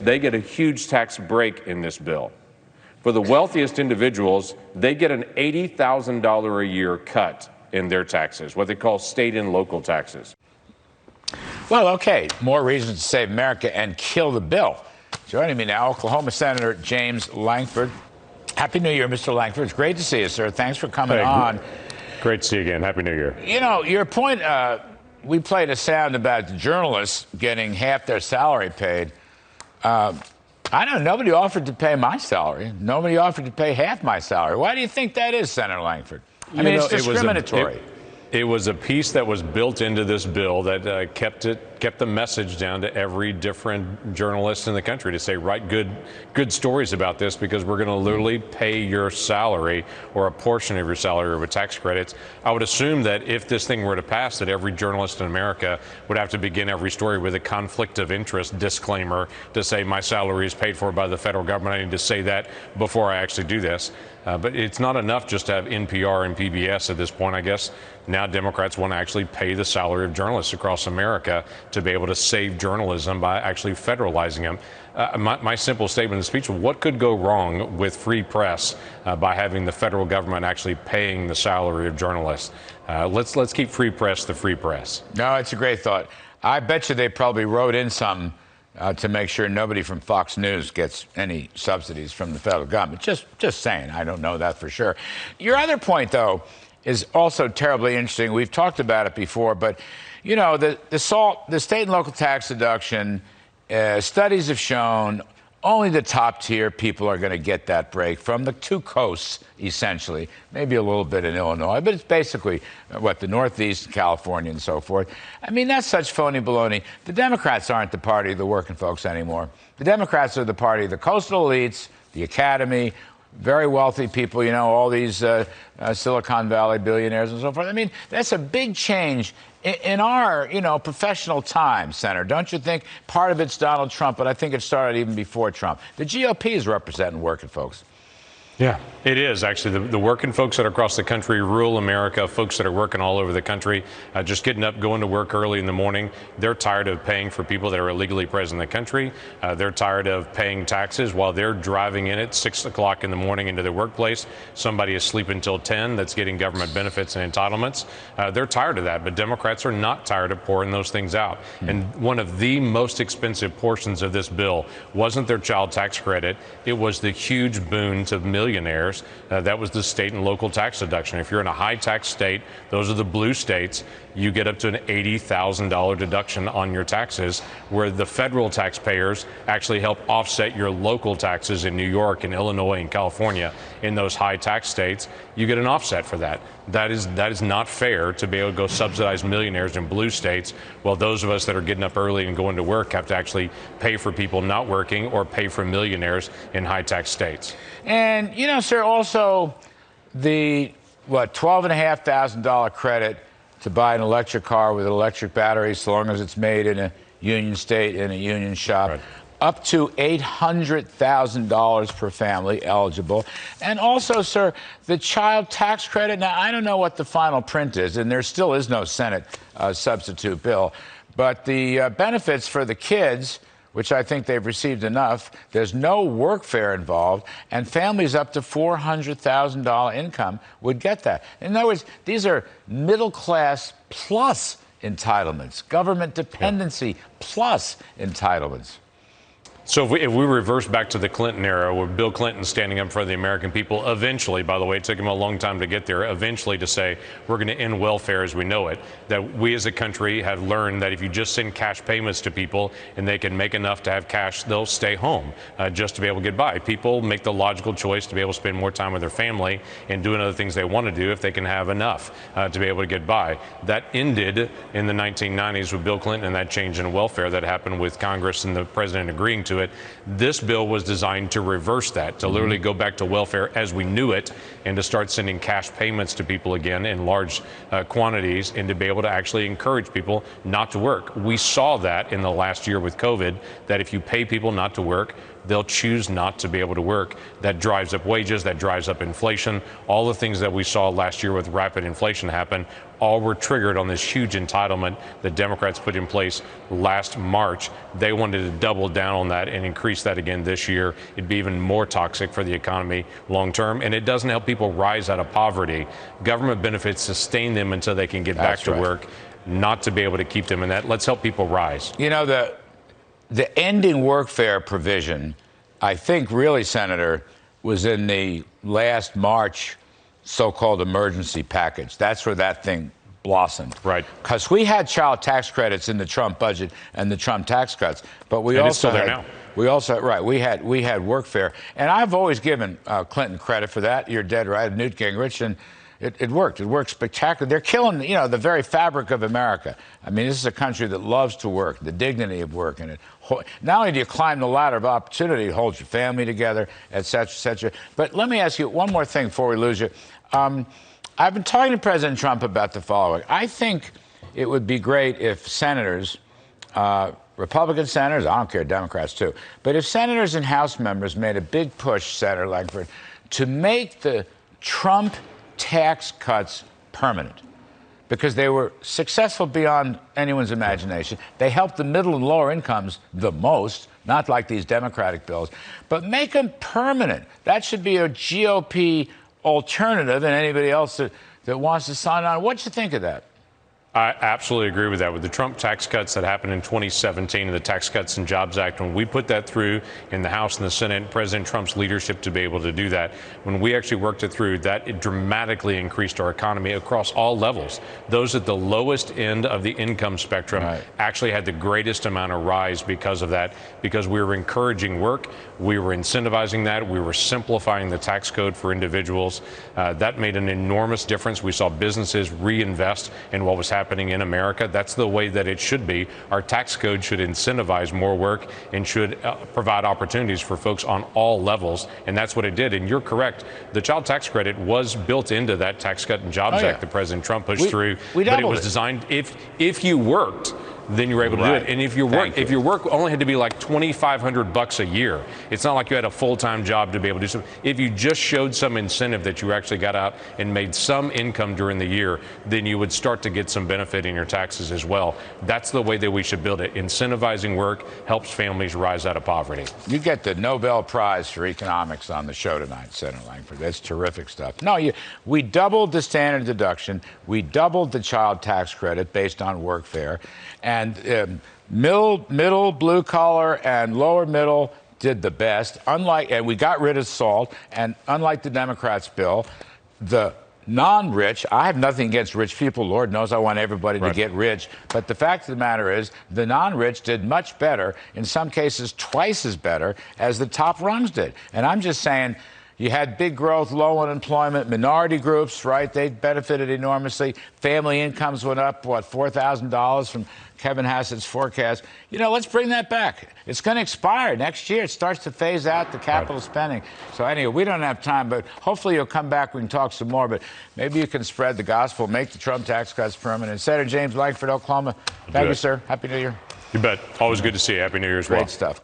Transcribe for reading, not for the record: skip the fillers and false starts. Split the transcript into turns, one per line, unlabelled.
they get a huge tax break in this bill. For the wealthiest individuals, they get an $80,000 a year cut in their taxes, what they call state and local taxes.
Well, okay, more reasons to save America and kill the bill. Joining me now, Oklahoma Senator James Lankford. Happy New Year, Mr. Lankford. It's great to see you, sir. Thanks for coming on.
Great to see you again. Happy New Year.
You know, your point, we played a sound about the journalists getting half their salary paid. I don't know, nobody offered to pay my salary. Nobody offered to pay half my salary. Why do you think that is, Senator Lankford? I mean, it's discriminatory.
It was a piece that was built into this bill that kept the message down to every different journalist in the country to say, write good stories about this, because we're going to literally pay your salary or a portion of your salary with tax credits. I would assume that if this thing were to pass, that every journalist in America would have to begin every story with a conflict of interest disclaimer to say my salary is paid for by the federal government. I need to say that before I actually do this. But it's not enough just to have NPR and PBS at this point, I guess. Now Democrats want to actually pay the salary of journalists across America to be able to save journalism by actually federalizing them. My simple statement in the speech was, what could go wrong with free press by having the federal government actually paying the salary of journalists? Let's keep free press the free press.
No, it's a great thought. I bet you they probably wrote in some to make sure nobody from Fox News gets any subsidies from the federal government. Just saying. I don't know that for sure. Your other point, though, is also terribly interesting. We've talked about it before, but, you know, the state and local tax deduction, studies have shown only the top tier people are going to get that break from the two coasts, essentially. Maybe a little bit in Illinois, but it's basically what the Northeast, California, and so forth. I mean, that's such phony baloney. The Democrats aren't the party of the working folks anymore. The Democrats are the party of the coastal elites, the academy, very wealthy people, you know, all these Silicon Valley billionaires and so forth. I mean, that's a big change in our, you know, professional time, Senator. Don't you think? Part of it's Donald Trump, but I think it started even before Trump. The GOP is representing working folks.
Yeah, it is actually. The working folks that are across the country, rural America, folks that are working all over the country, just getting up, going to work early in the morning. They're tired of paying for people that are illegally present in the country. They're tired of paying taxes while they're driving in at 6 o'clock in the morning into their workplace. Somebody is sleeping until 10 that's getting government benefits and entitlements. They're tired of that, but Democrats are not tired of pouring those things out. And one of the most expensive portions of this bill wasn't their child tax credit. It was the huge boon to millionaires. That was the state and local tax deduction. If you're in a high tax state, those are the blue states, you get up to an $80,000 deduction on your taxes, where the federal taxpayers actually help offset your local taxes in New York and Illinois and California. In those high tax states, you get an offset for that. That is not fair to be able to go subsidize millionaires in blue states, while those of us that are getting up early and going to work have to actually pay for people not working or pay for millionaires in high tax states.
And, you know, sir, also the, $12,500 credit to buy an electric car with an electric battery, so long as it's made in a union state, in a union shop. Right. Up to $800,000 per family eligible. And also, sir, the child tax credit. Now, I don't know what the final print is, and there still is no Senate substitute bill. But the benefits for the kids, which I think they've received enough, there's no workfare involved, and families up to $400,000 income would get that. In other words, these are middle class plus entitlements, government dependency plus entitlements.
So if we reverse back to the Clinton era, where Bill Clinton standing up for the American people, eventually, by the way, it took him a long time to get there, eventually to say, we're going to end welfare as we know it, that we as a country have learned that if you just send cash payments to people and they can make enough to have cash, they'll stay home just to be able to get by. People make the logical choice to be able to spend more time with their family and doing other things they want to do if they can have enough to be able to get by. That ended in the 1990s with Bill Clinton and that change in welfare that happened with Congress and the president agreeing to it. This bill was designed to reverse that, to literally go back to welfare as we knew it, and to start sending cash payments to people again in large quantities, and to be able to actually encourage people not to work. We saw that in the last year with COVID, that if you pay people not to work, they'll choose not to be able to work. That drives up wages, that drives up inflation. All the things that we saw last year with rapid inflation happen, all were triggered on this huge entitlement that Democrats put in place last March. They wanted to double down on that and increase that again this year. It'd be even more toxic for the economy long term, and it doesn't help people rise out of poverty. Government benefits sustain them until they can get back to work, not to be able to keep them in that. Let's help people rise.
You know, the ending workfare provision, I think really, Senator, was in the last March so-called emergency package. That's where that thing blossomed.
Right.
Because we had child tax credits in the Trump budget and the Trump tax cuts, but we
and
also
it's still there
had,
now.
we also we had workfare, and I've always given Clinton credit for that. You're dead right, Newt Gingrich, and it worked. It worked spectacularly. They're killing, the very fabric of America. I mean, this is a country that loves to work, the dignity of work, and not only do you climb the ladder of opportunity, it holds your family together, et cetera, et cetera. But let me ask you one more thing before we lose you. I've been talking to President Trump about the following. I think it would be great if senators, Republican senators, I don't care, Democrats too, but if senators and House members made a big push, Senator Lankford, to make the Trump tax cuts permanent, because they were successful beyond anyone's imagination. They helped the middle and lower incomes the most, not like these Democratic bills, but make them permanent. That should be a GOP alternative, and anybody else that wants to sign on. What do you think of that?
I absolutely agree with that. With the Trump tax cuts that happened in 2017 and the Tax Cuts and Jobs Act, when we put that through in the House and the Senate, President Trump's leadership to be able to do that, when we actually worked it through, that it dramatically increased our economy across all levels. Those at the lowest end of the income spectrum actually had the greatest amount of rise because of that, because we were encouraging work, we were incentivizing that, we were simplifying the tax code for individuals. That made an enormous difference. We saw businesses reinvest in what was happening in America. That's the way that it should be. Our tax code should incentivize more work and should provide opportunities for folks on all levels, and that's what it did. And you're correct. The child tax credit was built into that Tax Cut and Jobs Act that President Trump pushed through, but it was designed if you worked, then you were able to do it. And if your work only had to be like $2,500 a year, it's not like you had a full-time job to be able to do something. If you just showed some incentive that you actually got out and made some income during the year, then you would start to get some benefit in your taxes as well. That's the way that we should build it. Incentivizing work helps families rise out of poverty.
You get the Nobel Prize for economics on the show tonight, Senator Lankford. That's terrific stuff. No, we doubled the standard deduction. We doubled the child tax credit based on workfare. And middle, blue collar, and lower middle did the best. And we got rid of SALT. And unlike the Democrats' bill, the non-rich, I have nothing against rich people. Lord knows I want everybody to get rich. But the fact of the matter is, the non-rich did much better, in some cases twice as better, as the top rungs did. And I'm just saying, you had big growth, low unemployment, minority groups, right? They benefited enormously. Family incomes went up, $4,000 from Kevin Hassett's forecast. Let's bring that back. It's going to expire next year. It starts to phase out the capital spending. So anyway, we don't have time, but hopefully you'll come back. We can talk some more, but maybe you can spread the gospel, make the Trump tax cuts permanent. Senator James Lankford, Oklahoma, thank you, sir. Happy New Year.
You bet. Always good to see you. Happy New Year as well.
Great stuff.